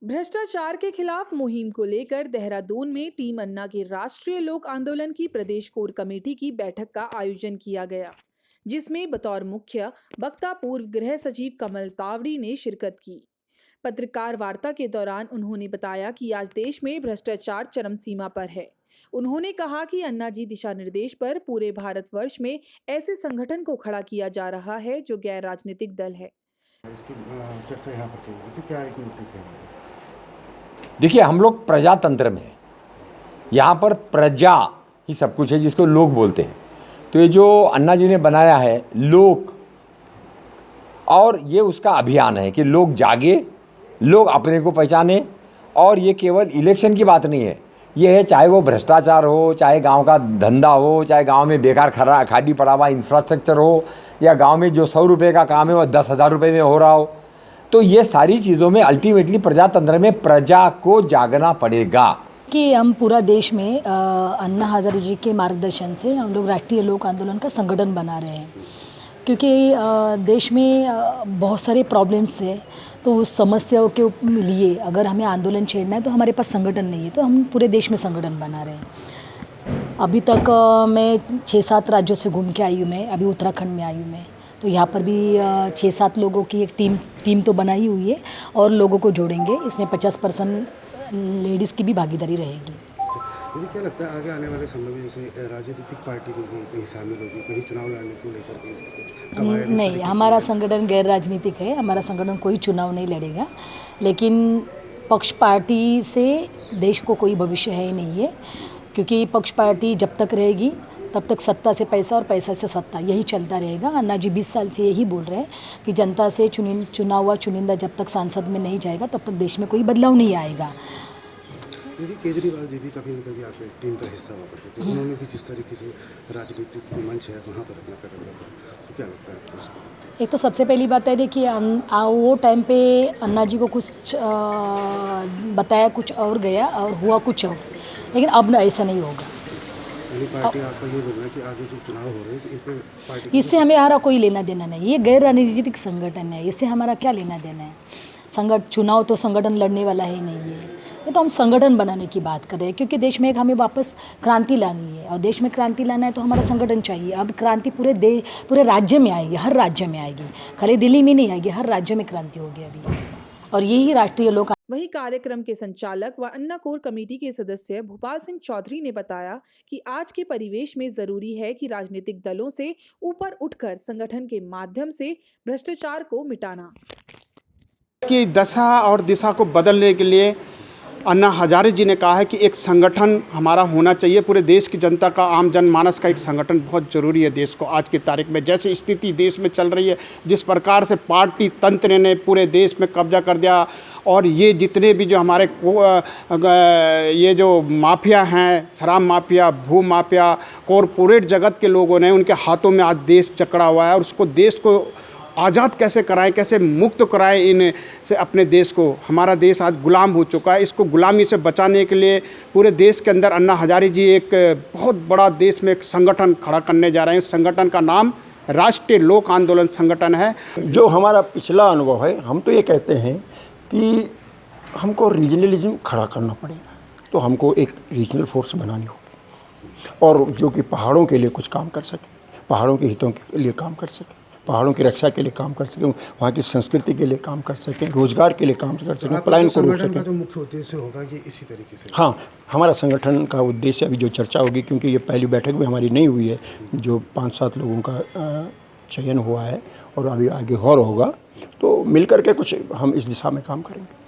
भ्रष्टाचार के खिलाफ मुहिम को लेकर देहरादून में टीम अन्ना के राष्ट्रीय लोक आंदोलन की प्रदेश कोर कमेटी की बैठक का आयोजन किया गया, जिसमें बतौर मुख्य वक्ता पूर्व गृह सचिव कमल तावड़ी ने शिरकत की। पत्रकार वार्ता के दौरान उन्होंने बताया कि आज देश में भ्रष्टाचार चरम सीमा पर है। उन्होंने कहा कि अन्ना जी दिशा निर्देश पर पूरे भारतवर्ष में ऐसे संगठन को खड़ा किया जा रहा है जो गैर राजनीतिक दल है। इसकी चर्चा यहाँ पर की तो क्या एक मुद्दे पे देखिए, हम लोग प्रजातंत्र में हैं। यहाँ पर प्रजा ही सब कुछ है, जिसको लोग बोलते हैं। तो ये जो अन्ना जी ने बनाया है लोक, और ये उसका अभियान है कि लोग जागे, लोग अपने को पहचाने। और ये केवल इलेक्शन की बात नहीं है, ये है चाहे वो भ्रष्टाचार हो, चाहे गांव का धंधा हो, चाहे गांव में बेकार खाली पड़ा हुआ इंफ्रास्ट्रक्चर हो, या गांव में जो 100 रुपये का काम है वो 10,000 रुपये में हो रहा हो। तो ये सारी चीज़ों में अल्टीमेटली प्रजातंत्र में प्रजा को जागना पड़ेगा। कि हम पूरा देश में अन्ना हज़ारे जी के मार्गदर्शन से हम लोग राष्ट्रीय लोक आंदोलन का संगठन बना रहे हैं, क्योंकि देश में बहुत सारे प्रॉब्लम्स है। तो उस समस्याओं के लिए अगर हमें आंदोलन छेड़ना है तो हमारे पास संगठन नहीं है, तो हम पूरे देश में संगठन बना रहे हैं। अभी तक मैं 6-7 राज्यों से घूम के आई हूँ। मैं अभी उत्तराखंड में आई हूँ। मैं तो यहाँ पर भी 6-7 लोगों की एक टीम तो बनाई हुई है और लोगों को जोड़ेंगे। इसमें 50% लेडीज़ की भी भागीदारी रहेगी। मुझे क्या लगता है आगे आने वाले समय में जैसे राजनीतिक पार्टी भी कहीं शामिल होगी, कहीं चुनाव लड़ने को लेकर नहीं, हमारा संगठन गैर राजनीतिक है। हमारा संगठन कोई चुनाव नहीं लड़ेगा, लेकिन पक्ष पार्टी से देश को कोई भविष्य है ही नहीं है, क्योंकि पक्ष पार्टी जब तक रहेगी तब तक सत्ता से पैसा और पैसा से सत्ता, यही चलता रहेगा। अन्ना जी 20 साल से यही बोल रहे हैं कि जनता से चुना हुआ चुनिंदा जब तक सांसद में नहीं जाएगा तब तक देश में कोई बदलाव नहीं आएगा। केजरीवाल जी भी कभी न कभी आपके टीम का हिस्सा हुआ करते थे, उन्होंने भी जिस तरीके से राजनीतिक मंच है वहाँ पर अपना कदम रखा, तो क्या लगता है आपको? एक तो सबसे पहली बात है, देखिए वो टाइम पे अन्ना जी को कुछ बताया कुछ और गया और हुआ कुछ और, लेकिन अब ऐसा नहीं होगा। पार्टी आपका ये बोलना है कि आगे जो चुनाव हो रहे हैं तो इन पे पार्टी इससे हमें हमारा कोई लेना देना नहीं। ये गैर राजनीतिक संगठन है, इससे हमारा क्या लेना देना है। चुनाव तो संगठन लड़ने वाला ही नहीं है। ये तो हम संगठन बनाने की बात कर रहे हैं, क्योंकि देश में एक हमें वापस क्रांति लानी है, और देश में क्रांति लाना है तो हमारा संगठन चाहिए। अब क्रांति पूरे राज्य में आएगी, हर राज्य में आएगी, खाली दिल्ली में नहीं आएगी, हर राज्य में क्रांति होगी अभी। और यही राष्ट्रीय लोक। वहीं कार्यक्रम के संचालक व अन्ना कोर कमेटी के सदस्य भोपाल सिंह चौधरी ने बताया कि आज के परिवेश में जरूरी है कि राजनीतिक दलों से ऊपर उठकर संगठन के माध्यम से भ्रष्टाचार को मिटाना। की दशा और दिशा को बदलने के लिए अन्ना हजारे जी ने कहा है कि एक संगठन हमारा होना चाहिए। पूरे देश की जनता का, आम जनमानस का एक संगठन बहुत ज़रूरी है देश को। आज की तारीख में जैसे स्थिति देश में चल रही है, जिस प्रकार से पार्टी तंत्र ने पूरे देश में कब्जा कर दिया, और ये जितने भी जो हमारे ये जो माफिया हैं, शराब माफिया, भू माफिया, कॉरपोरेट जगत के लोगों ने, उनके हाथों में आज देश जकड़ा हुआ है। और उसको देश को आज़ाद कैसे कराएं, कैसे मुक्त कराएं इन से अपने देश को। हमारा देश आज गुलाम हो चुका है, इसको गुलामी से बचाने के लिए पूरे देश के अंदर अन्ना हजारे जी एक बहुत बड़ा देश में एक संगठन खड़ा करने जा रहे हैं। उस संगठन का नाम राष्ट्रीय लोक आंदोलन संगठन है। जो हमारा पिछला अनुभव है, हम तो ये कहते हैं कि हमको रीजनलिज्म खड़ा करना पड़ेगा, तो हमको एक रीजनल फोर्स बनानी होगी, और जो कि पहाड़ों के लिए कुछ काम कर सके, पहाड़ों के हितों के लिए काम कर सके, पहाड़ों की रक्षा के लिए काम कर सकें, वहाँ की संस्कृति के लिए काम कर सकें, रोजगार के लिए काम कर सकें, पलायन को रोक सकें। तो मुख्य उद्देश्य होगा कि इसी तरीके से। हाँ, हमारा संगठन का उद्देश्य अभी जो चर्चा होगी, क्योंकि ये पहली बैठक भी हमारी नहीं हुई है, जो 5-7 लोगों का चयन हुआ है और अभी आगे और होगा, तो मिलकर के कुछ हम इस दिशा में काम करेंगे।